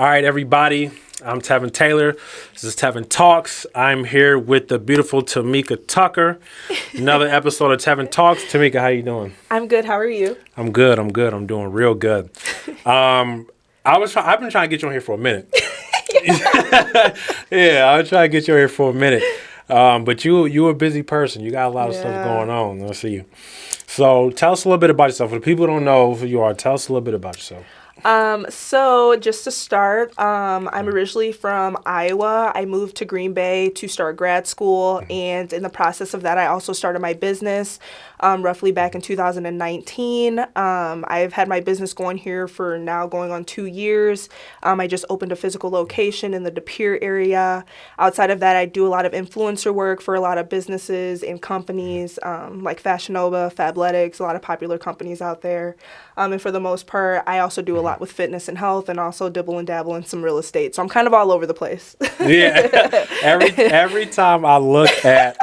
All right, everybody. I'm Tevin Taylor. This is Tevin Talks. I'm here with the beautiful Tamika Tucker. Another episode of Tevin Talks. Tamika, how you doing? I'm good. How are you? I'm good. I'm doing real good. I've been trying to get you on here for a minute. Yeah, I've been trying to get you on here for a minute. But you a busy person. You got a lot of stuff going on. I see you. So tell us a little bit about yourself. For the people who don't know who you are, tell us a little bit about yourself. So just to start, I'm originally from Iowa. I moved to Green Bay to start grad school, and in the process of that, I also started my business, roughly back in 2019. I've had my business going here for now going on 2 years. I just opened a physical location in the De Pere area. Outside of that, I do a lot of influencer work for a lot of businesses and companies, like Fashion Nova, Fabletics, a lot of popular companies out there. And for the most part, I also do a lot with fitness and health, and also dibble and dabble in some real estate. So I'm kind of all over the place. Yeah. Every time I look at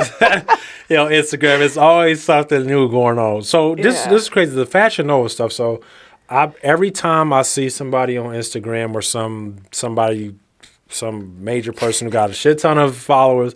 Instagram, it's always something new going on. So this is crazy. The Fashion Nova stuff. So every time I see somebody on Instagram or some major person who got a shit ton of followers,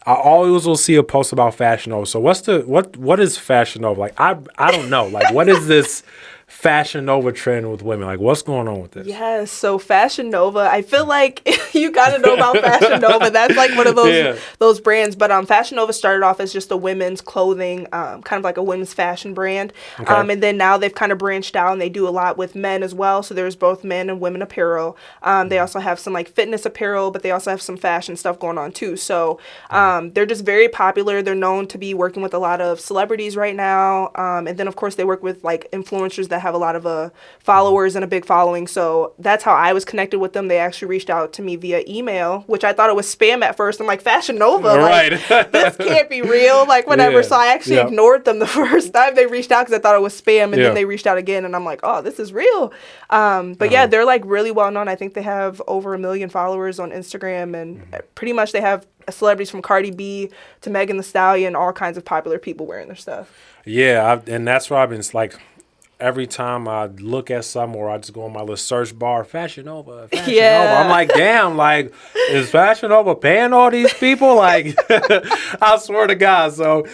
I always will see a post about Fashion Nova. So what is Fashion Nova? Like I don't know. Like what is this Fashion Nova trend with women? Like what's going on with this? Yes, so Fashion Nova, I feel like you got to know about Fashion Nova. That's like one of those brands. But Fashion Nova started off as just a women's clothing, kind of like a women's fashion brand. Okay. And then now they've kind of branched out and they do a lot with men as well. So there's both men and women apparel. They also have some like fitness apparel, but they also have some fashion stuff going on too. So they're just very popular. They're known to be working with a lot of celebrities right now. And then of course they work with like influencers that have a lot of followers and a big following. So that's how I was connected with them. They actually reached out to me via email, which I thought it was spam at first. I'm like, Fashion Nova, right. Like, this can't be real, like whatever. Yeah. So I actually ignored them the first time they reached out because I thought it was spam, and then they reached out again, and I'm like, oh, this is real. But yeah, they're like really well known. I think they have over 1 million followers on Instagram, and pretty much they have celebrities from Cardi B to Megan Thee Stallion, all kinds of popular people wearing their stuff. Yeah, and that's why I've been like, every time I look at some, or I just go on my little search bar, Fashion Nova, Fashion Nova. I'm like, damn, like, is Fashion Nova paying all these people? Like, I swear to God. So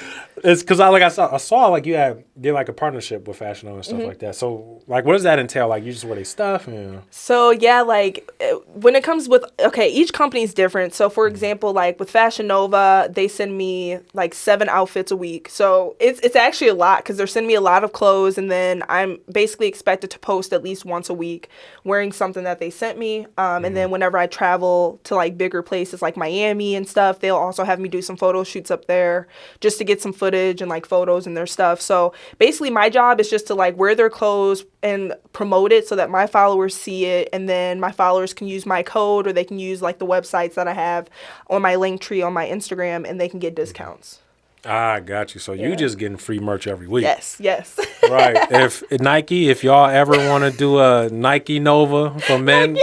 it's because I saw like you did like a partnership with Fashion Nova and stuff like that. So like, what does that entail? Like, you just wear their stuff? And... So yeah, like when it comes with, each company is different. So for example, like with Fashion Nova, they send me like 7 outfits a week. So it's actually a lot because they're sending me a lot of clothes, and then I'm basically expected to post at least once a week wearing something that they sent me. And then whenever I travel to like bigger places like Miami and stuff, they'll also have me do some photo shoots up there just to get some footage and like photos and their stuff. So basically my job is just to like wear their clothes and promote it so that my followers see it, and then my followers can use my code, or they can use like the websites that I have on my link tree on my Instagram, and they can get discounts. I got you. So you just getting free merch every week. Yes. Right. If y'all ever want to do a Nike Nova for men,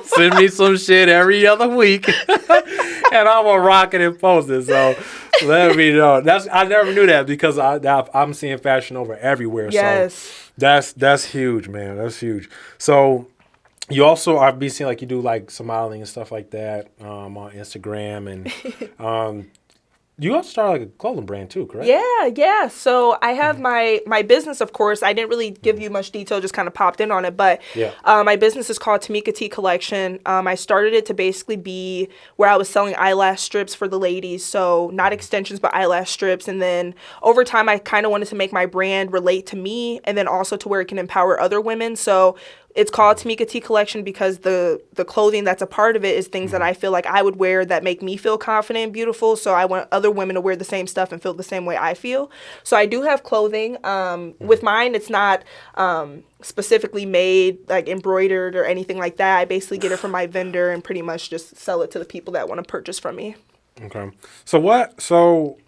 send me some shit every other week, and I'm gonna rock it and post it. So let me know. I never knew that because I'm seeing Fashion Nova everywhere. Yes. So that's huge, man. That's huge. So you also, I've been seeing like you do like some modeling and stuff like that on Instagram, and you also started like a clothing brand too, correct? Yeah. So I have my business, of course. I didn't really give you much detail, just kind of popped in on it. But my business is called Tamika Tea Collection. I started it to basically be where I was selling eyelash strips for the ladies. So not extensions, but eyelash strips. And then over time, I kind of wanted to make my brand relate to me, and then also to where it can empower other women. So it's called Tamika Tea Collection because the clothing that's a part of it is things that I feel like I would wear that make me feel confident and beautiful. So I want other women to wear the same stuff and feel the same way I feel. So I do have clothing. With mine, it's not specifically made, like embroidered or anything like that. I basically get it from my vendor and pretty much just sell it to the people that want to purchase from me. Okay. So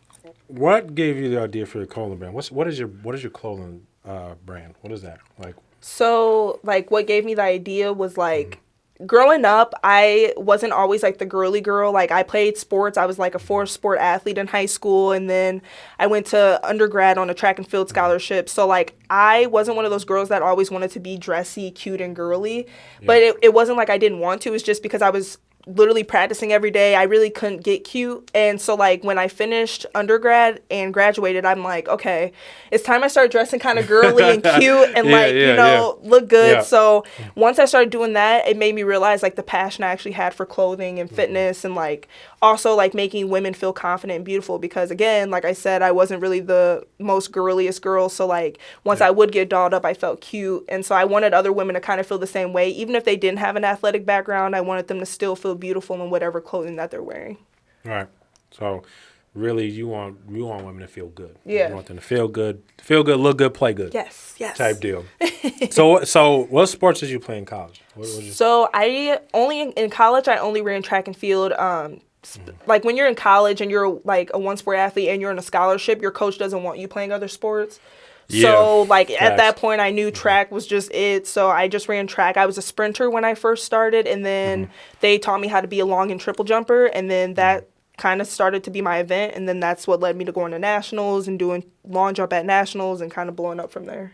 what gave you the idea for your clothing brand? What is your clothing brand? What is that like? So, like, what gave me the idea was, like, growing up, I wasn't always like the girly girl. Like I played sports. I was like a 4-sport athlete in high school, and then I went to undergrad on a track and field scholarship. So like I wasn't one of those girls that always wanted to be dressy, cute, and girly. Yeah. But it wasn't like I didn't want to. It was just because I was literally practicing every day. I really couldn't get cute. And so like when I finished undergrad and graduated, I'm like, okay, it's time I start dressing kind of girly and cute and look good. Yeah. So once I started doing that, it made me realize like the passion I actually had for clothing and fitness and like also like making women feel confident and beautiful, because again, like I said, I wasn't really the most girliest girl. So like once I would get dolled up, I felt cute. And so I wanted other women to kind of feel the same way. Even if they didn't have an athletic background, I wanted them to still feel beautiful in whatever clothing that they're wearing. All right. So really you want women to feel good. Yeah. You want them to feel good, look good, play good. Yes. Type deal. So what sports did you play in college? So I only in college I only ran track and field. Like when you're in college and you're like a 1-sport athlete and you're in a scholarship, your coach doesn't want you playing other sports. So like at that point I knew track was just it. So I just ran track. I was a sprinter when I first started, and then they taught me how to be a long and triple jumper, and then that kind of started to be my event, and then that's what led me to going to nationals and doing long jump at nationals and kind of blowing up from there.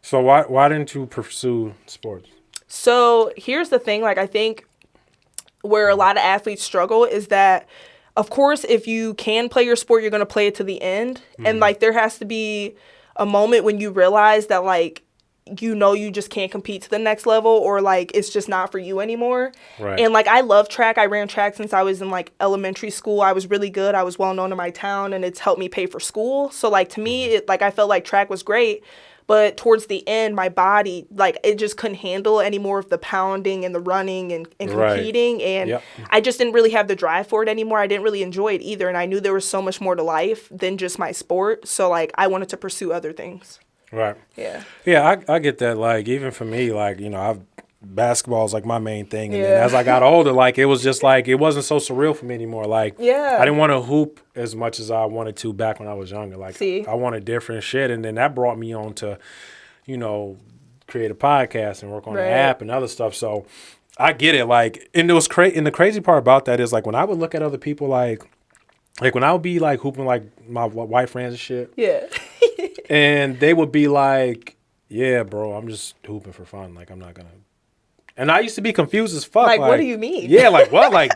So why didn't you pursue sports? So here's the thing, like I think where a lot of athletes struggle is that, of course, if you can play your sport, you're going to play it to the end. And, like, there has to be a moment when you realize that, like, you just can't compete to the next level, or, like, it's just not for you anymore. Right. And, like, I love track. I ran track since I was in, like, elementary school. I was really good. I was well known in my town, and it's helped me pay for school. So, like, to me, I felt like track was great. But towards the end, my body, like, it just couldn't handle any more of the pounding and the running and competing. And I just didn't really have the drive for it anymore. I didn't really enjoy it either. And I knew there was so much more to life than just my sport. So, like, I wanted to pursue other things. Right. Yeah. Yeah, I get that. Like, even for me, like, you know, basketball is like my main thing, and then as I got older, like it was just like it wasn't so surreal for me anymore. Like I didn't want to hoop as much as I wanted to back when I was younger. Like I wanted different shit, and then that brought me on to, you know, create a podcast and work on the app and other stuff. So I get it. Like, and it was and the crazy part about that is like when I would look at other people, like when I would be like hooping like my white friends and shit, and they would be like, "Yeah, bro, I'm just hooping for fun. Like I'm not gonna." And I used to be confused as fuck. Like what do you mean? Yeah, like what? Like,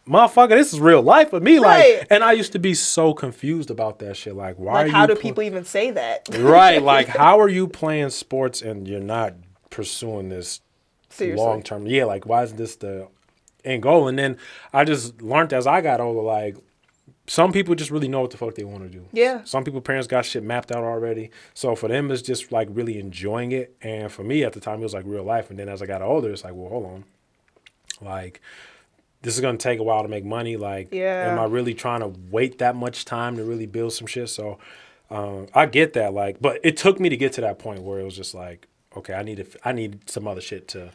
motherfucker, this is real life for me. Like, and I used to be so confused about that shit. Like, why? Like, how do people even say that? Right. Like, how are you playing sports and you're not pursuing this long term? Yeah. Like, why is this the end goal? And then I just learned as I got older, like, some people just really know what the fuck they want to do. Yeah. Some people, parents got shit mapped out already. So for them, it's just like really enjoying it. And for me at the time, it was like real life. And then as I got older, it's like, well, hold on. Like, this is going to take a while to make money. Like, am I really trying to wait that much time to really build some shit? So I get that. Like, but it took me to get to that point where it was just like, okay, I need some other shit to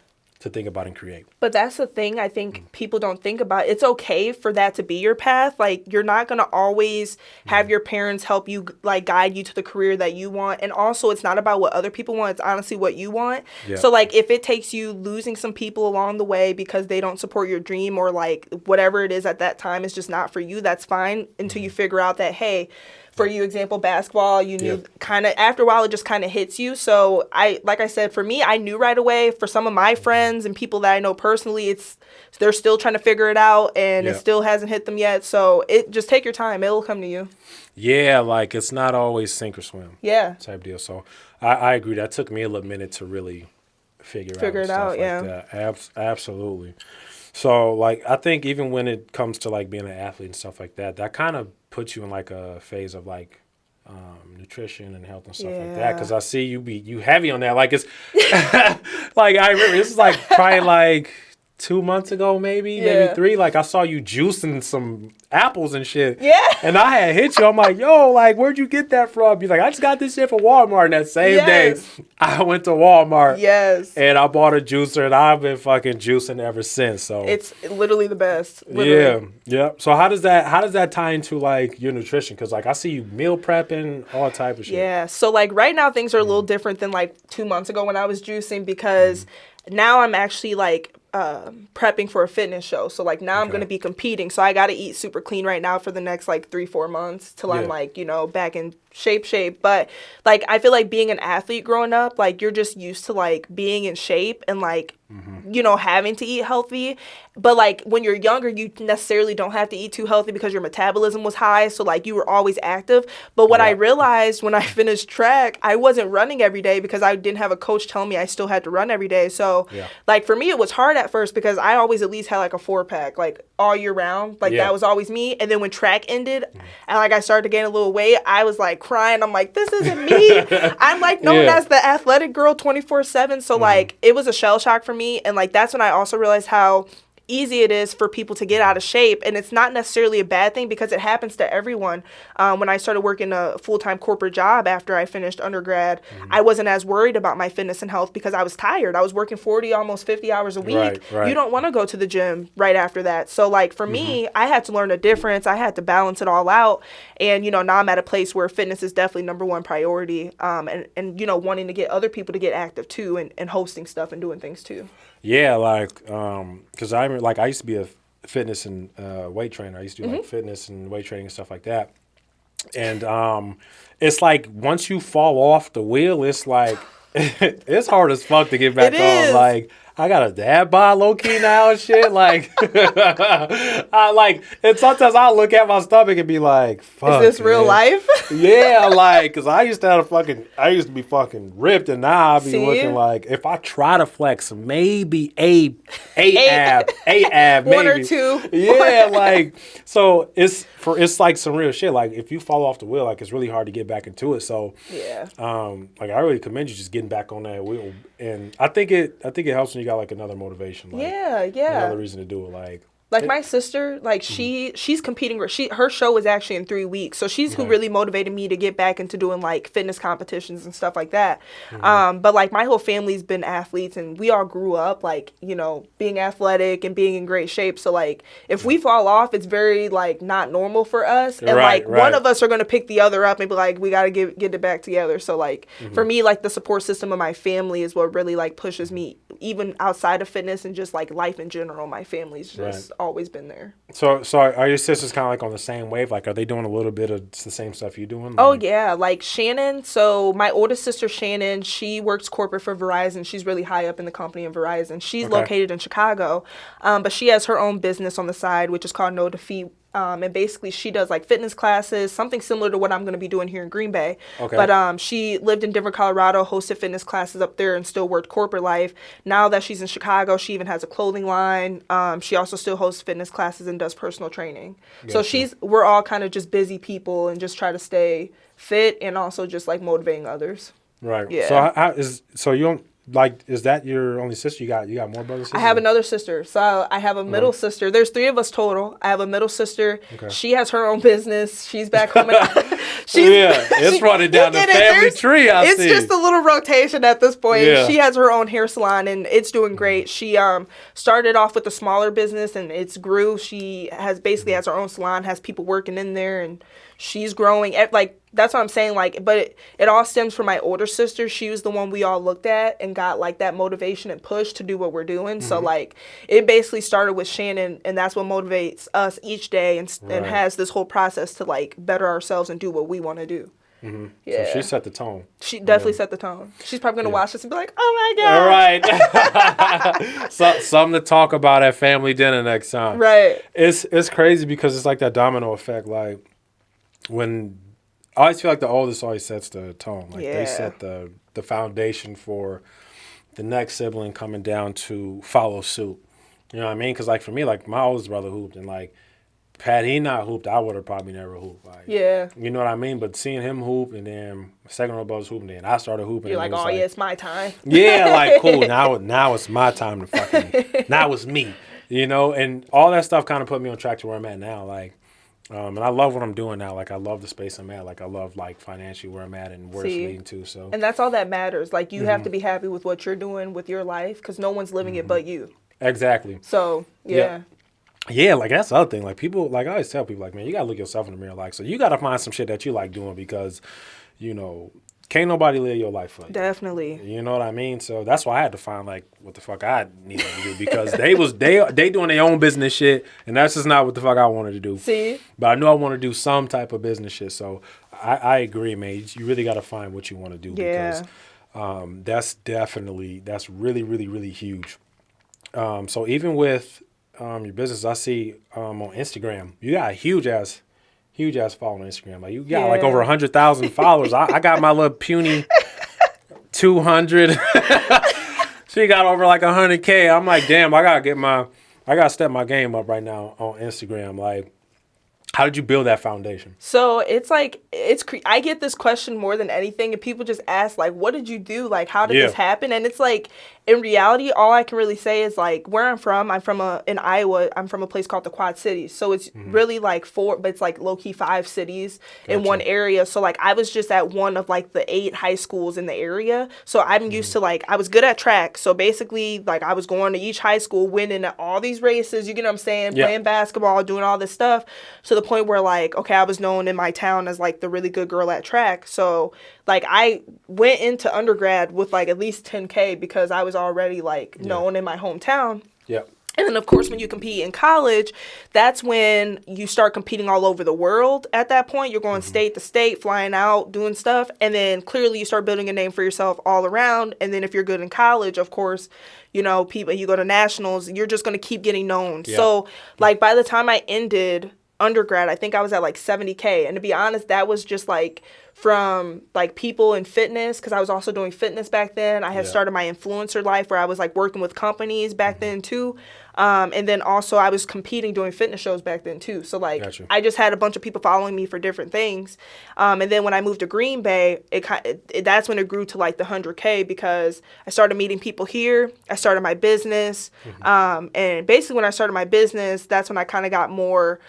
think about and create. But that's the thing I think people don't think about. It's okay for that to be your path. Like, you're not going to always have your parents help you, like, guide you to the career that you want. And also, it's not about what other people want. It's honestly what you want. Yeah. So, like, if it takes you losing some people along the way because they don't support your dream, or, like, whatever it is at that time is just not for you, that's fine until you figure out that, hey, for you, example, basketball, you knew kind of, after a while, it just kind of hits you. So like I said, for me, I knew right away. For some of my friends and people that I know personally, they're still trying to figure it out, and it still hasn't hit them yet. So just take your time. It'll come to you. Yeah, like it's not always sink or swim. Yeah. Type deal. So I agree. That took me a little minute to really figure it out. Yeah. Like that. Absolutely. So, like, I think even when it comes to, like, being an athlete and stuff like that, that kind of puts you in, like, a phase of, like, nutrition and health and stuff like that. Because I see you heavy on that. Like, it's, like, I remember, this is, like, probably, like, 2 months ago, maybe 3. Like I saw you juicing some apples and shit. Yeah. And I had hit you. I'm like, yo, like where'd you get that from? You're like, I just got this shit from Walmart. And that same day, I went to Walmart. Yes. And I bought a juicer, and I've been fucking juicing ever since. So it's literally the best. Literally. Yeah. So how does that tie into like your nutrition? Because like I see you meal prepping, all type of shit. Yeah. So like right now things are a little different than like 2 months ago when I was juicing, because now I'm actually like prepping for a fitness show. So like now I'm going to be competing. So I got to eat super clean right now for the next like 3-4 months till I'm like, back in shape. But like, I feel like being an athlete growing up, like you're just used to like being in shape and like, having to eat healthy. But like when you're younger, you necessarily don't have to eat too healthy because your metabolism was high. So like you were always active. But what I realized when I finished track, I wasn't running every day because I didn't have a coach telling me I still had to run every day. So like for me, it was hard at first because I always at least had like a 4-pack, like all year round. Like that was always me. And then when track ended and like I started to gain a little weight, I was like crying. I'm like, this isn't me. I'm like known as the athletic girl 24/7. So like it was a shell shock for me. And like that's when I also realized how easy it is for people to get out of shape, and it's not necessarily a bad thing because it happens to everyone. When I started working a full-time corporate job after I finished undergrad, I wasn't as worried about my fitness and health because I was tired. I was working 40, almost 50 hours a week. Right. You don't want to go to the gym right after that. So like for me, I had to learn a difference. I had to balance it all out, and now I'm at a place where fitness is definitely number one priority, and wanting to get other people to get active too, and hosting stuff and doing things too. Yeah, like, because I remember, like, I used to be a fitness and weight trainer. I used to do, like, fitness and weight training and stuff like that. And it's like, once you fall off the wheel, it's like, it's hard as fuck to get back on. Like, I got a dad bod low-key now and shit. Like, and sometimes I'll look at my stomach and be like, fuck, is this real life? Yeah, like, because I used to be fucking ripped, and now I be looking like, if I try to flex, maybe a ab, maybe. 1 or 2. Yeah, like, so it's like some real shit. Like, if you fall off the wheel, like, it's really hard to get back into it. So, like, I really commend you just getting back on that wheel. And I think it helps when you got like another motivation. Like, another reason to do it. Like my sister, like she's competing. Her show is actually in 3 weeks, so she's who really motivated me to get back into doing like fitness competitions and stuff like that. But like my whole family's been athletes, and we all grew up like being athletic and being in great shape. So like if we fall off, it's very like not normal for us, and one of us are gonna pick the other up and be like, we gotta get it back together. So like for me, like the support system of my family is what really like pushes me, even outside of fitness and just like life in general. My family's just always been there. So are your sisters kind of like on the same wave? Like, are they doing a little bit of the same stuff you doing? Like, oh yeah, like Shannon. So my oldest sister Shannon, she works corporate for Verizon. She's really high up in the company in Verizon. She's located in Chicago, but she has her own business on the side, which is called No Defeat. And basically she does like fitness classes, something similar to what I'm going to be doing here in Green Bay. But she lived in Denver, Colorado, hosted fitness classes up there and still worked corporate life. Now that she's in Chicago, she even has a clothing line. She also still hosts fitness classes and does personal training. Gotcha. So we're all kind of just busy people and just try to stay fit and also just like motivating others. Right. Yeah. So you don't, like, is that your only sister? You got more brothers and sisters? I have another sister. So I have a middle sister. There's 3 of us total. I have a middle sister. She has her own business. She's back home. It's running down the family tree, It's just a little rotation at this point. Yeah. She has her own hair salon, and it's doing great. She started off with a smaller business, and it's grew. She has her own salon, has people working in there, and she's growing. Like, that's what I'm saying. Like, but it all stems from my older sister. She was the one we all looked at and got like that motivation and push to do what we're doing. So like, it basically started with Shannon, and that's what motivates us each day, and has this whole process to like better ourselves and do what we want to do. Yeah. So she set the tone. She definitely set the tone. She's probably going to watch this and be like, oh my God. All right. Something to talk about at family dinner next time. Right. It's crazy because it's like that domino effect. Like, when I always feel like the oldest always sets the tone. Like, they set the foundation for the next sibling coming down to follow suit. You know what I mean? Because, like, for me, like, my oldest brother hooped, and, like, had he not hooped, I would have probably never hooped. Like, yeah. You know what I mean? But seeing him hoop, and then second row brothers hooping, then I started hooping. You're like, oh, yeah, it's my time. Yeah, like, cool. Now it's my time to fucking, now it's me. You know? And all that stuff kind of put me on track to where I'm at now. Like, and I love what I'm doing now. Like, I love the space I'm at. Like, I love, like, financially where I'm at and where it's leading to. So. And that's all that matters. Like, you have to be happy with what you're doing with your life because no one's living it but you. Exactly. So, yeah. Yeah, like that's the other thing. Like people, like I always tell people, like, man, you gotta look yourself in the mirror. Like, so you gotta find some shit that you like doing because, you know, can't nobody live your life for you. Definitely. You know what I mean? So that's why I had to find like what the fuck I needed to do because they doing their own business shit, and that's just not what the fuck I wanted to do. See? But I knew I want to do some type of business shit. So I agree, man. You really gotta find what you want to do because that's really, really, really huge. So even with your business, I see on Instagram, you got a huge ass following on Instagram. Like you got like over 100,000 followers. I got my little puny 200. She got over like 100K. I'm like, damn, I gotta step my game up right now on Instagram. Like, how did you build that foundation? So it's like, I get this question more than anything, and people just ask, like, what did you do? Like, how did this happen? And it's like, in reality, all I can really say is, like, where I'm from, in Iowa, I'm from a place called the Quad Cities. So it's really like but it's like low-key 5 cities in one area. So, like, I was just at one of, like, the 8 high schools in the area. So I'm used to, like, I was good at track. So basically, like, I was going to each high school, winning all these races, you get what I'm saying? Playing basketball, doing all this stuff. So the point where, like, okay, I was known in my town as, like, the really good girl at track. So, like, I went into undergrad with, like, at least 10K because I was already, like, known in my hometown. Yep. And then, of course, when you compete in college, that's when you start competing all over the world. At that point, you're going state to state, flying out, doing stuff. And then clearly you start building a name for yourself all around. And then if you're good in college, of course, you know, you go to nationals, you're just going to keep getting known. Yeah. So, like, by the time I ended undergrad, I think I was at like 70K. And to be honest, that was just like from like people in fitness, because I was also doing fitness back then. I had started my influencer life where I was like working with companies back then too. And then also I was competing doing fitness shows back then too. So like I just had a bunch of people following me for different things. And then when I moved to Green Bay, that's when it grew to like the 100K because I started meeting people here. I started my business. And basically when I started my business, that's when I kind of got more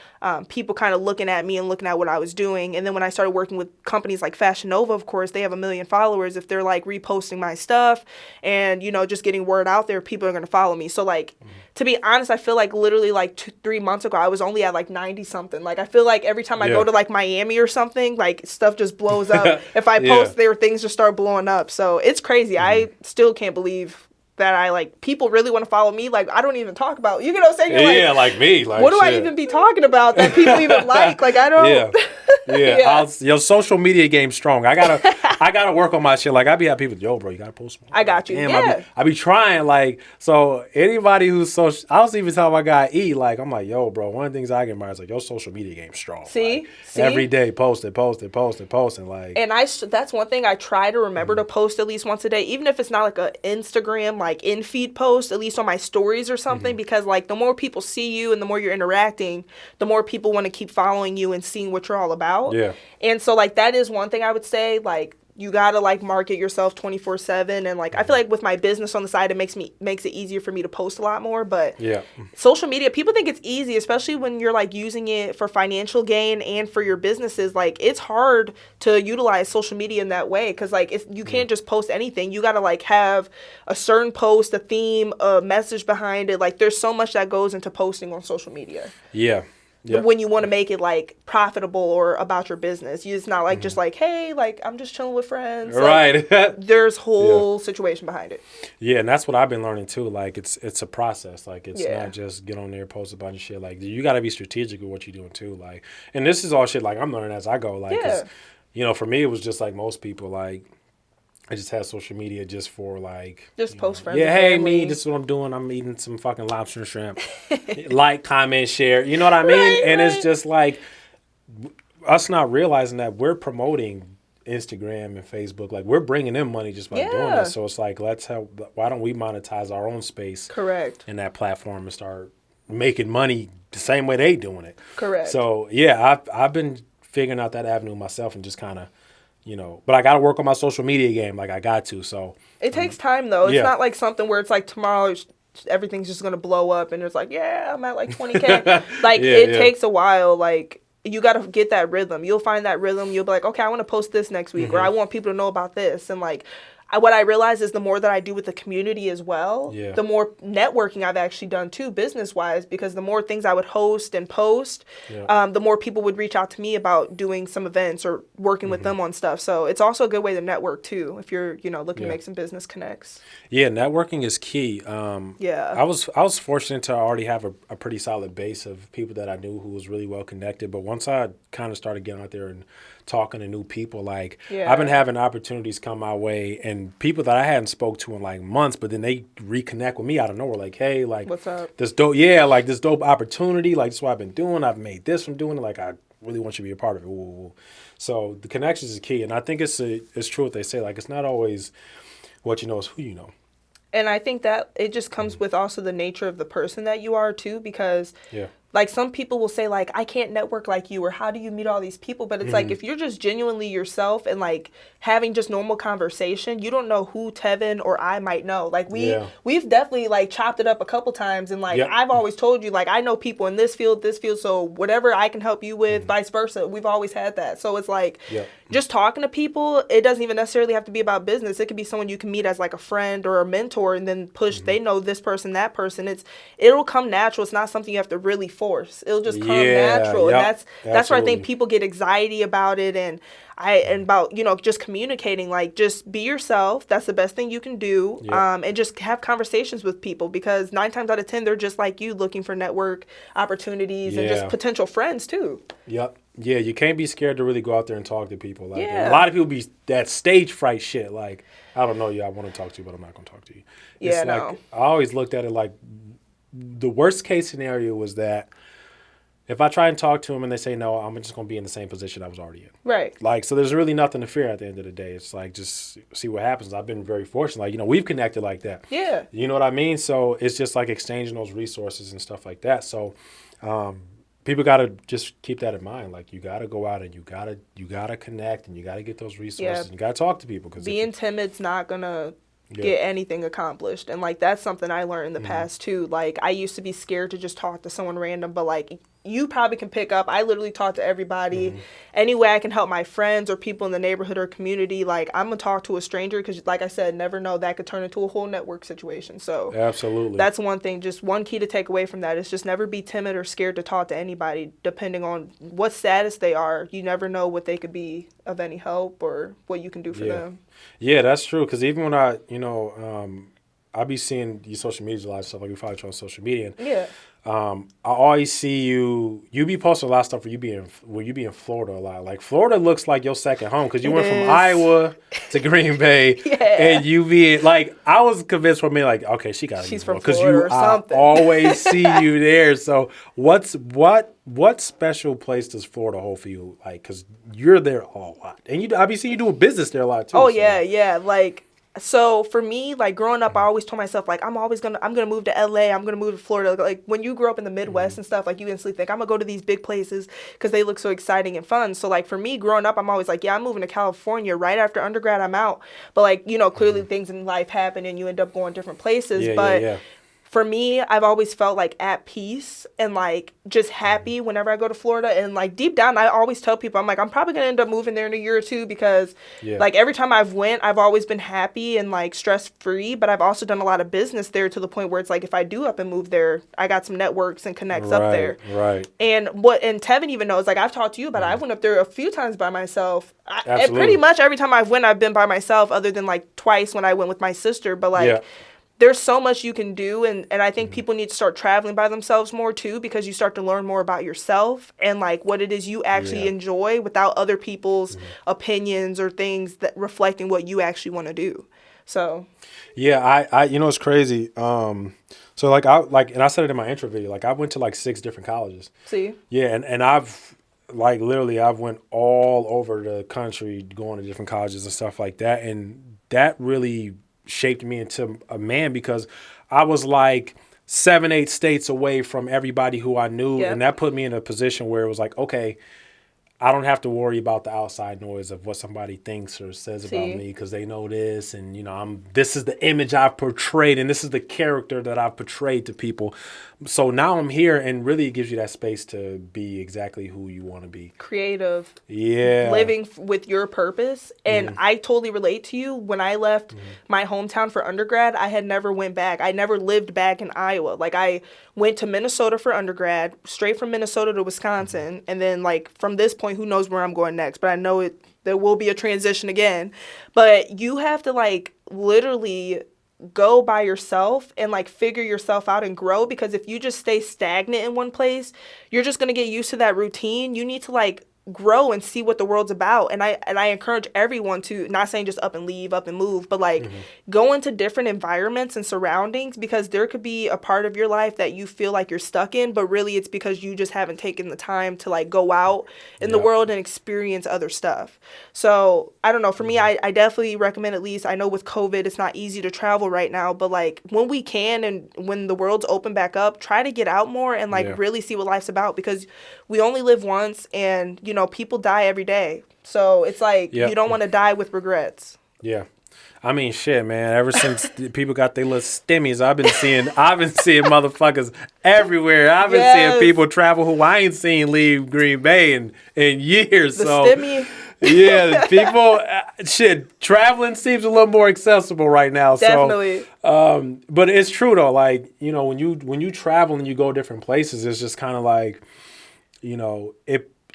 people kind of looking at me and looking at what I was doing. And then when I started working with companies like Fashion Nova, of course, they have 1 million followers. If they're like reposting my stuff and, you know, just getting word out there, people are going to follow me. So like, to be honest, I feel like literally like 2-3 months ago, I was only at like 90 something. Like I feel like every time I go to like Miami or something, like stuff just blows up. If I post there, things just start blowing up. So it's crazy. I still can't believe that I like people really want to follow me. Like I don't even talk about, you know what I'm saying? You're like me. Like what do I even be talking about that people even like? Like I don't. Your social media game's strong. I gotta work on my shit. Like I be having people, yo, bro, you gotta post more. I got you. Damn, I be trying. Like so, anybody who's social, I was even telling my guy E, like I'm like, yo, bro, one of the things I get admire is like your social media game's strong. See, like, every day posting. Like, and that's one thing I try to remember to post at least once a day, even if it's not like an Instagram like in feed post, at least on my stories or something, because like the more people see you and the more you're interacting, the more people want to keep following you and seeing what you're all about. Yeah. And so like that is one thing I would say, like you gotta like market yourself 24/7, and like I feel like with my business on the side, it makes it easier for me to post a lot more. But social media, people think it's easy, especially when you're like using it for financial gain and for your businesses. Like it's hard to utilize social media in that way because like you can't just post anything. You gotta like have a certain post, a theme, a message behind it. Like there's so much that goes into posting on social media. Yeah. When you want to make it like profitable or about your business, it's not like just like, hey, like I'm just chilling with friends. Right. Like, there's whole situation behind it. Yeah, and that's what I've been learning too. Like it's a process. Like it's not just get on there, post a bunch of shit. Like you got to be strategic with what you're doing too. Like, and this is all shit like I'm learning as I go. Like, 'cause, you know, for me it was just like most people. Like I just had social media just for like just post friends. Yeah, hey me, this is what I'm doing. I'm eating some fucking lobster and shrimp. Like, comment, share. You know what I mean? Right, and it's just like us not realizing that we're promoting Instagram and Facebook. Like we're bringing in money just by doing this. So it's like why don't we monetize our own space? Correct. In that platform and start making money the same way they doing it. Correct. So yeah, I've been figuring out that avenue myself and just kind of, but I got to work on my social media game. Like I got to. So it takes time though. It's not like something where it's like tomorrow everything's just gonna blow up and it's like, yeah, I'm at like 20K. Like it takes a while. Like you got to get that rhythm. You'll find that rhythm. You'll be like, okay, I want to post this next week, or I want people to know about this. And like, what I realize is the more that I do with the community as well, the more networking I've actually done too, business-wise, because the more things I would host and post, the more people would reach out to me about doing some events or working with them on stuff. So it's also a good way to network too, if you're, looking to make some business connects. Yeah, networking is key. I was fortunate to already have a pretty solid base of people that I knew who was really well connected. But once I kind of started getting out there and talking to new people, like I've been having opportunities come my way and people that I hadn't spoke to in like months, but then they reconnect with me out of nowhere, like, hey, like what's up? This dope, like this dope opportunity, like this is what I've been doing. I've made this from doing it. Like I really want you to be a part of it. Ooh. So the connections is key, and I think it's true what they say. Like it's not always what you know, it's who you know. And I think that it just comes with also the nature of the person that you are too, because like some people will say like, I can't network like you, or how do you meet all these people? But it's like, if you're just genuinely yourself and like having just normal conversation, you don't know who Tevin or I might know. Like we've definitely like chopped it up a couple times, and like I've always told you, like I know people in this field, so whatever I can help you with, vice versa. We've always had that. So it's like just talking to people, it doesn't even necessarily have to be about business. It could be someone you can meet as like a friend or a mentor, and then push, they know this person, that person. It'll come natural. It's not something you have to really force. It'll just come natural. And that's where I think people get anxiety about it, and about, just communicating. Like, just be yourself. That's the best thing you can do. And just have conversations with people, because 9 times out of 10, they're just like you, looking for network opportunities and just potential friends too. Yep. Yeah, you can't be scared to really go out there and talk to people. Like, a lot of people be that stage fright shit. Like, I don't know you, I want to talk to you, but I'm not going to talk to you. It's I always looked at it like the worst case scenario was that if I try and talk to them and they say no, I'm just going to be in the same position I was already in. Right. Like, so there's really nothing to fear at the end of the day. It's like, just see what happens. I've been very fortunate. Like, we've connected like that. Yeah. You know what I mean? So it's just like exchanging those resources and stuff like that. So people got to just keep that in mind. Like, you got to go out and you got to connect, and you got to get those resources. And you got to talk to people. Being timid's not going to get anything accomplished. And like, that's something I learned in the past too. Like, I used to be scared to just talk to someone random, but like, you probably can pick up, I literally talk to everybody. Any way I can help my friends or people in the neighborhood or community, like, I'm gonna talk to a stranger, because like I said, never know, that could turn into a whole network situation. So absolutely, that's one thing. Just one key to take away from that is just never be timid or scared to talk to anybody, depending on what status they are. You never know what they could be of any help or what you can do for them. Yeah, that's true. Because even when I be seeing your social media a lot of stuff, like we follow you on social media. I always see you be posting a lot of stuff where you be in Florida a lot. Like, Florida looks like your second home, because you went from Iowa to Green Bay. And you be like, I was convinced for me, like, okay, she's from Florida or something. I always see you there. So what special place does Florida hold for you? Like, because you're there a lot, and I be seeing you doing business there a lot too. Oh yeah. Like, so for me, like, growing up, I always told myself, like, I'm gonna move to LA, I'm gonna move to Florida. Like, when you grow up in the Midwest and stuff, like, you instantly think, I'm gonna go to these big places because they look so exciting and fun. So like, for me growing up, I'm always like, yeah, I'm moving to California. Right after undergrad, I'm out. But like, clearly things in life happen and you end up going different places. For me, I've always felt like at peace and like just happy whenever I go to Florida. And like, deep down, I always tell people, I'm like, I'm probably gonna end up moving there in a year or two, because like, every time I've went, I've always been happy and like stress free. But I've also done a lot of business there, to the point where it's like, if I do up and move there, I got some networks and connects up there. Right. And Tevin even knows, like, I've talked to you about it. I went up there a few times by myself. And pretty much every time I've been by myself, other than like twice when I went with my sister. But like, there's so much you can do, and I think people need to start traveling by themselves more too, because you start to learn more about yourself and like what it is you actually enjoy, without other people's opinions or things that reflecting what you actually want to do. So I it's crazy. So like I said it in my intro video, like I went to like 6 different colleges. See? Yeah, and I've like literally I've went all over the country going to different colleges and stuff like that, and that really shaped me into a man, because I was like, 7-8 states away from everybody who I knew. Yep. And that put me in a position where it was like, okay, I don't have to worry about the outside noise of what somebody thinks or says about me because they know this. And, you know, this is the image I've portrayed and this is the character that I've portrayed to people. So now I'm here, and really it gives you that space to be exactly who you want to be. Creative. Yeah. Living with your purpose. And I totally relate to you. When I left my hometown for undergrad, I had never went back. I never lived back in Iowa. Like, I went to Minnesota for undergrad, straight from Minnesota to Wisconsin. And then, like, from this point, who knows where I'm going next. But I know there will be a transition again. But you have to, like, literally go by yourself and like figure yourself out and grow, because if you just stay stagnant in one place, you're just going to get used to that routine. You need to like grow and see what the world's about. And I encourage everyone to, not saying just up and leave, up and move, but like go into different environments and surroundings, because there could be a part of your life that you feel like you're stuck in, but really it's because you just haven't taken the time to like go out in the world and experience other stuff. So I don't know, for me, I definitely recommend, at least, I know with COVID, it's not easy to travel right now, but like when we can and when the world's open back up, try to get out more and like really see what life's about, because we only live once, and you know, people die every day. So it's like, you don't want to die with regrets. Yeah. I mean, shit, man. Ever since people got their little stimmies, I've been seeing motherfuckers everywhere. I've been seeing people travel who I ain't seen leave Green Bay in years. The stimmy. Yeah, people, traveling seems a little more accessible right now. Definitely. So, but it's true though. Like, you know, when you travel and you go different places, it's just kind of like, you know,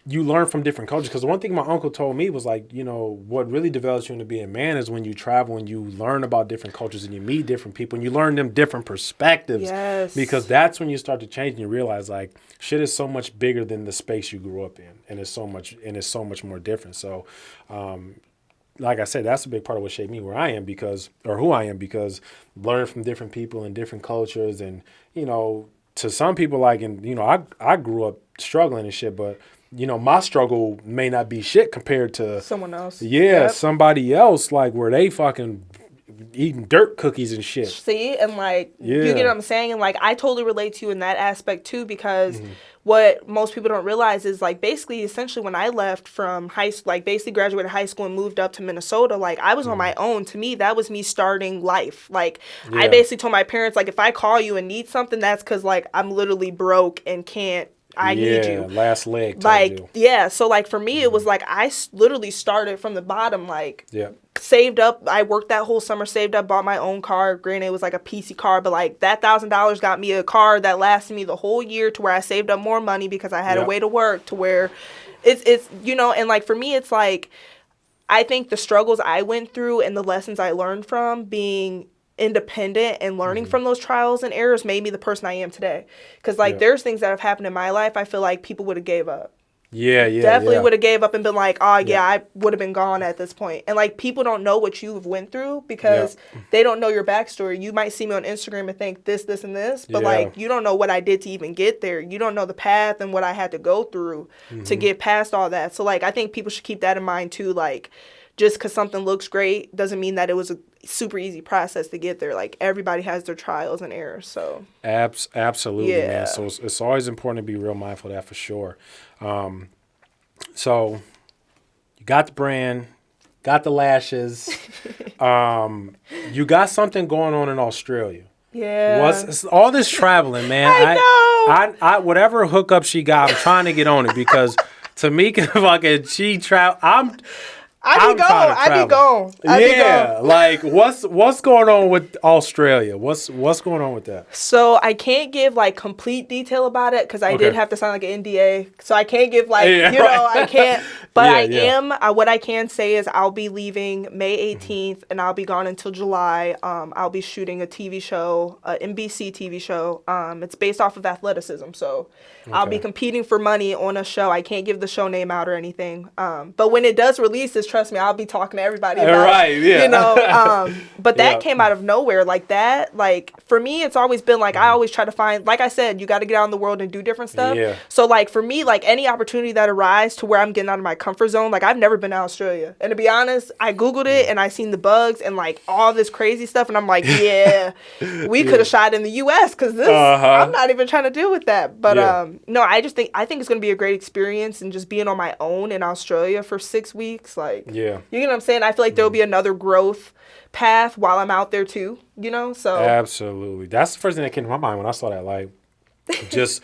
you learn from different cultures. Because the one thing my uncle told me was like, you know, what really develops you into being a man is when you travel and you learn about different cultures and you meet different people and you learn them different perspectives. Yes. Because that's when you start to change and you realize like shit is so much bigger than the space you grew up in, and it's so much more different. So, like I said, that's a big part of what shaped me who I am, because learning from different people and different cultures, and you know, to some people, like, and you know, I grew up struggling and shit, but you know, my struggle may not be shit compared to someone else. Yeah, somebody else, like where they fucking eating dirt cookies and shit. See, and like, you get what I'm saying? And like, I totally relate to you in that aspect too, because what most people don't realize is like, basically, essentially, when I left from high school, like basically graduated high school and moved up to Minnesota, like I was on my own. To me, that was me starting life. Like, I basically told my parents, like, if I call you and need something, that's because like I'm literally broke and can't. I need you. Last leg. Like, so like for me, it was like I literally started from the bottom, like saved up. I worked that whole summer, saved up, bought my own car. Granted, it was like a PC car, but like that $1,000 got me a car that lasted me the whole year, to where I saved up more money because I had a way to work, to where it's you know, and like for me, it's like I think the struggles I went through and the lessons I learned from being independent and learning from those trials and errors made me the person I am today. Because like there's things that have happened in my life I feel like people would have gave up. Definitely would have gave up and been like, I would have been gone at this point. And like, people don't know what you've went through because they don't know your backstory. You might see me on Instagram and think this, and this, but like, you don't know what I did to even get there. You don't know the path and what I had to go through to get past all that. So like, I think people should keep that in mind too. Like, just because something looks great doesn't mean that it was a super easy process to get there. Like, everybody has their trials and errors. So absolutely, man. So it's always important to be real mindful of that, for sure. So you got the brand, got the lashes. You got something going on in Australia. Yeah. What's all this traveling, man? I know. I whatever hookup she got, I'm trying to get on it, because Tamika fucking I be going. Like what's going on with Australia? What's going on with that? So I can't give like complete detail about it, because I did have to sign like an NDA. So I can't give like I can't. But I am. What I can say is I'll be leaving May 18th, and I'll be gone until July. I'll be shooting a TV show, NBC TV show. It's based off of athleticism, so I'll be competing for money on a show. I can't give the show name out or anything. But when it does release, it's trust me, I'll be talking to everybody about right, it, yeah. you know. But that came out of nowhere. Like that, like for me, it's always been like I always try to find, like I said, you got to get out in the world and do different stuff. Yeah. So like for me, like any opportunity that arises to where I'm getting out of my comfort zone, like I've never been to Australia. And to be honest, I Googled it and I seen the bugs and like all this crazy stuff. And I'm like, yeah, we could have shot in the US because this, I'm not even trying to deal with that. But no, I think it's going to be a great experience, and just being on my own in Australia for 6 weeks. Like, you know what I'm saying? I feel like there'll be another growth path while I'm out there too, you know? So absolutely. That's the first thing that came to my mind when I saw that. Like, just,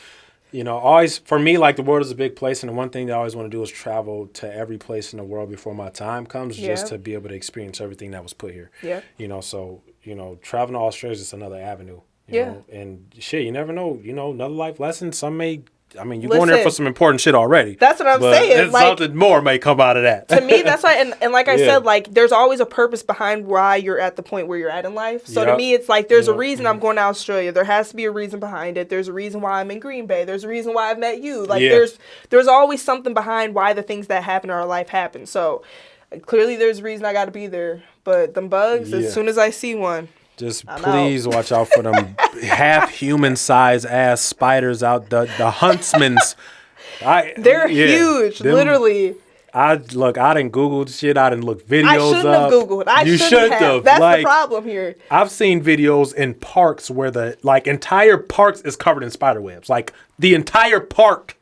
you know, always, for me, like, the world is a big place, and the one thing that I always want to do is travel to every place in the world before my time comes, just to be able to experience everything that was put here. Yeah. You know, so, you know, traveling to Australia is just another avenue. You know? And shit, you never know, you know, another life lesson. Some may, I mean, you're going there for some important shit already. That's what I'm saying. Like, something more may come out of that. To me, that's why, and like I said, like, there's always a purpose behind why you're at the point where you're at in life. So to me, it's like, there's a reason I'm going to Australia. There has to be a reason behind it. There's a reason why I'm in Green Bay. There's a reason why I've met you. Like, there's always something behind why the things that happen in our life happen. So clearly there's a reason I got to be there. But them bugs, as soon as I see one, just please watch out for them half human size ass spiders out the huntsman's. They're huge, literally. I didn't Google shit. I didn't look videos up. I shouldn't have Googled. You shouldn't have. That's like, the problem here. I've seen videos in parks where the entire parks is covered in spider webs. Like the entire park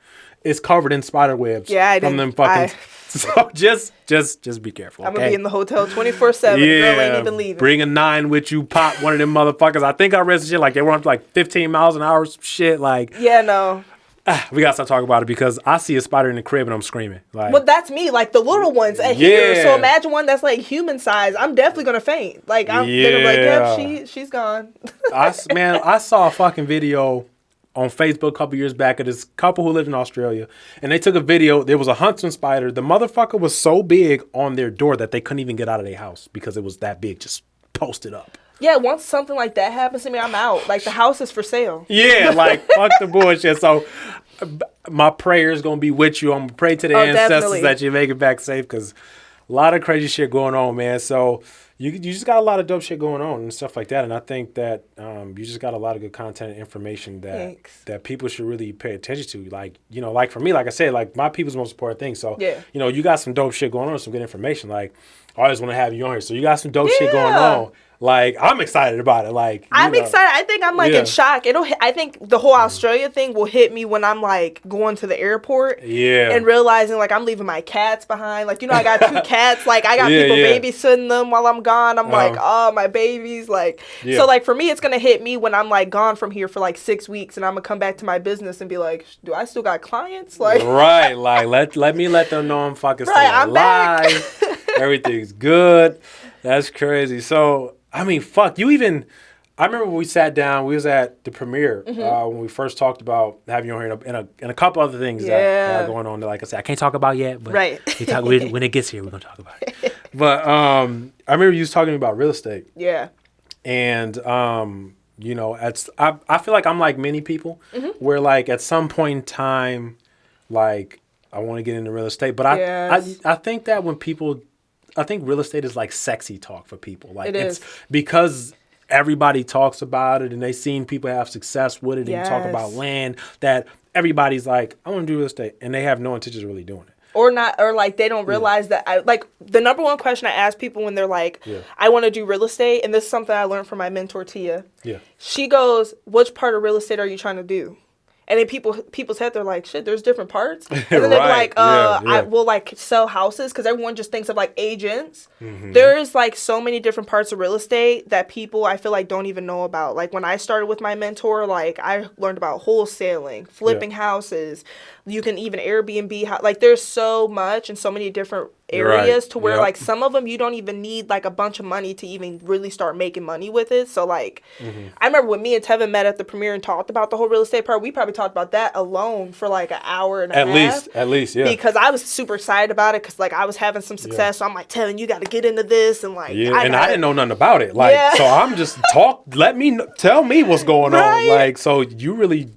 is covered in spider webs. Yeah, I from them fucking. So just be careful. I'm gonna be in the hotel 24/7. The girl ain't even leaving. Bring a 9 with you. Pop one of them motherfuckers. I think I read some shit like they were up to like 15 miles an hour. Shit like. Yeah, no. We gotta start talking about it because I see a spider in the crib and I'm screaming. Like, well, that's me. Like the little ones here. So imagine one that's like human size. I'm definitely gonna faint. Like they're gonna be like, she's gone. I saw a fucking video on Facebook a couple years back of this couple who lived in Australia, and they took a video. There was a huntsman spider. The motherfucker was so big on their door that they couldn't even get out of their house because it was that big, just posted up. Yeah, once something like that happens to me, I'm out. Like the house is for sale. Yeah, like fuck the bullshit. So my prayer is gonna be with you. I'm gonna pray to the ancestors that you make it back safe because a lot of crazy shit going on, man. So you just got a lot of dope shit going on and stuff like that. And I think that you just got a lot of good content and information that people should really pay attention to. Like, you know, like for me, like I said, like my people's most important thing. So, you know, you got some dope shit going on, some good information. Like, I always want to have you on here. So you got some dope shit going on. Like, I'm excited about it. Like, I'm excited. I think I'm like in shock. I think the whole Australia thing will hit me when I'm like going to the airport. And realizing like I'm leaving my cats behind. Like, you know, I got 2 cats. Like, I got people babysitting them while I'm gone. I'm like, oh, my babies. Like, so like for me, it's gonna hit me when I'm like gone from here for like 6 weeks, and I'm gonna come back to my business and be like, do I still got clients? Like, like let me let them know I'm fucking still alive. Everything's good. That's crazy. So, I mean, fuck, I remember when we sat down, we was at the premiere when we first talked about having you on here and a couple other things that are going on that, like I said, I can't talk about yet, but when it gets here, we're going to talk about it. But I remember you was talking about real estate. Yeah. And, you know, I feel like I'm like many people where, like, at some point in time, like, I want to get into real estate. But I think that when people... I think real estate is like sexy talk for people. Like it's because everybody talks about it and they seen people have success with it and talk about land that everybody's like, I want to do real estate, and they have no intention of really doing it. Or not, or like they don't realize that. Like the number one question I ask people when they're like, I want to do real estate, and this is something I learned from my mentor Tia. Yeah, she goes, which part of real estate are you trying to do? And then people's head, they're like, shit, there's different parts. And then they're like, I will like sell houses, because everyone just thinks of like agents. There's like so many different parts of real estate that people, I feel like, don't even know about. Like when I started with my mentor, like I learned about wholesaling, flipping houses. You can even Airbnb. Like there's so much and so many different areas to where like some of them you don't even need like a bunch of money to even really start making money with it. So like I remember when me and Tevin met at the premiere and talked about the whole real estate part, we probably talked about that alone for like an hour and a half. At least, yeah. Because I was super excited about it because like I was having some success. So I'm like, Tevin, you got to get into this, and like I didn't know nothing about it. Like so I'm just tell me what's going on. Like so you really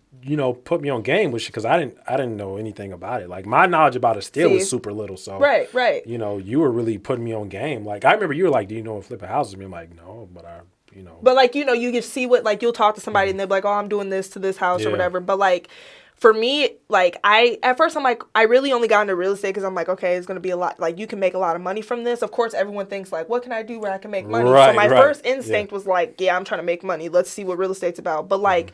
put me on game with shit because I didn't know anything about it. Like my knowledge about it still was super little. So right. You were really putting me on game. Like I remember you were like, "Do you know what flipping houses?" And I'm like, "No, but I." But like you can see what like you'll talk to somebody and they'll be like, "Oh, I'm doing this to this house or whatever." But like for me, like at first I'm like, I really only got into real estate because I'm like, okay, it's gonna be a lot. Like you can make a lot of money from this. Of course, everyone thinks like, what can I do where I can make money? So my first instinct was like, yeah, I'm trying to make money. Let's see what real estate's about. But like.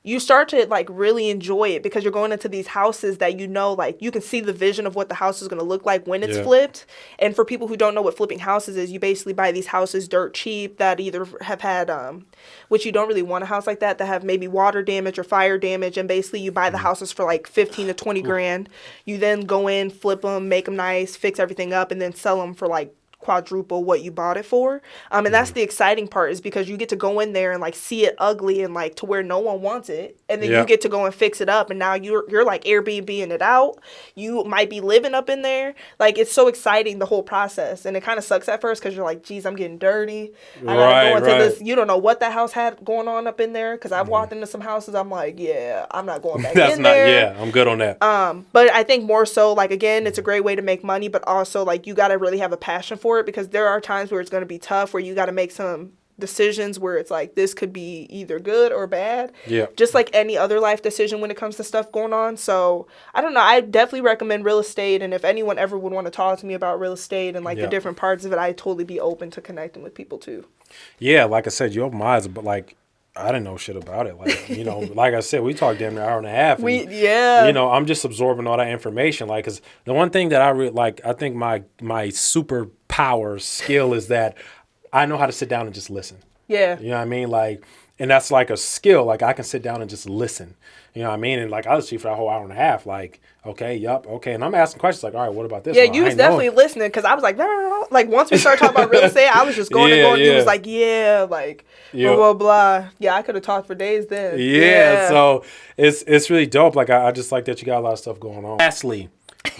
You start to like really enjoy it because you're going into these houses that like you can see the vision of what the house is going to look like when it's flipped. And for people who don't know what flipping houses is, you basically buy these houses dirt cheap that either have had which you don't really want a house like that have maybe water damage or fire damage, and basically you buy the houses for like 15 to 20 grand. You then go in, flip them, make them nice, fix everything up, and then sell them for like quadruple what you bought it for. And that's the exciting part, is because you get to go in there and like see it ugly and like to where no one wants it, and then you get to go and fix it up, and now you're like Airbnb-ing it out. You might be living up in there. Like it's so exciting, the whole process. And it kind of sucks at first because you're like, geez, I'm getting dirty. I gotta go into this. You don't know what that house had going on up in there, because I've walked into some houses, I'm like, yeah, I'm not going back in there. I'm good on that. But I think more so, like, again, it's a great way to make money, but also like you got to really have a passion for it, because there are times where it's going to be tough, where you got to make some decisions where it's like, this could be either good or bad. Yeah. Just like any other life decision when it comes to stuff going on. So I don't know. I definitely recommend real estate. And if anyone ever would want to talk to me about real estate and like the different parts of it, I'd totally be open to connecting with people too. Yeah. Like I said, you open my eyes, but like, I didn't know shit about it. Like, like I said, we talked damn near an hour and a half. And, I'm just absorbing all that information. Like, cause the one thing that I really like, I think my superpower skill is that I know how to sit down and just listen. Yeah. You know what I mean? Like, and that's like a skill. Like I can sit down and just listen. You know what I mean? And like I was for that whole hour and a half, like, okay. And I'm asking questions like, all right, what about this? Yeah, you was definitely listening, because I was like, no. Like once we started talking about real estate, I was just going and going. You was like, blah, blah, blah. Yeah, I could have talked for days then. Yeah. So it's really dope. Like I just like that you got a lot of stuff going on. Lastly,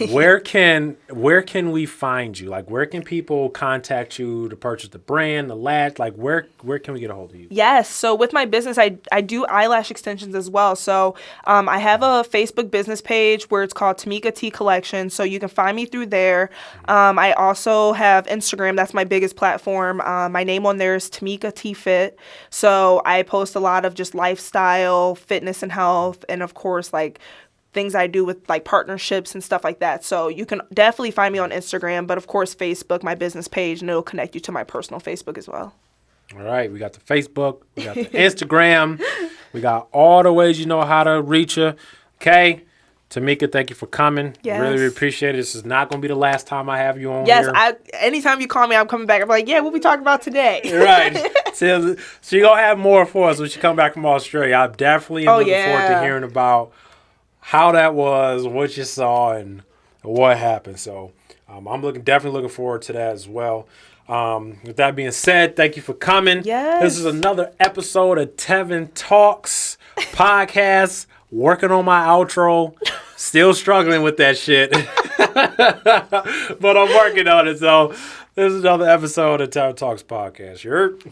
where can we find you? Like, where can people contact you to purchase the brand, the lash? Like, where can we get a hold of you? Yes. So with my business, I do eyelash extensions as well. So I have a Facebook business page where it's called Tamika Tea Collection. So you can find me through there. I also have Instagram. That's my biggest platform. My name on there is Tamika Tea Fit. So I post a lot of just lifestyle, fitness and health, and of course, like things I do with like partnerships and stuff like that. So you can definitely find me on Instagram, but of course Facebook, my business page, and it'll connect you to my personal Facebook as well. All right, we got the Facebook, we got the Instagram, we got all the ways you know how to reach you. Okay, Tamika, thank you for coming. Yes. Really appreciate it. This is not going to be the last time I have you on here. Yes, anytime you call me, I'm coming back. I'm like, yeah, what we talking about today? Right. So you're going to have more for us when you come back from Australia. I'm definitely looking forward to hearing about how that was, what you saw, and what happened. So I'm definitely looking forward to that as well. With that being said, thank you for coming. Yes. This is another episode of Tevin Talks podcast. Working on my outro. Still struggling with that shit. But I'm working on it. So this is another episode of Tevin Talks podcast. You heard?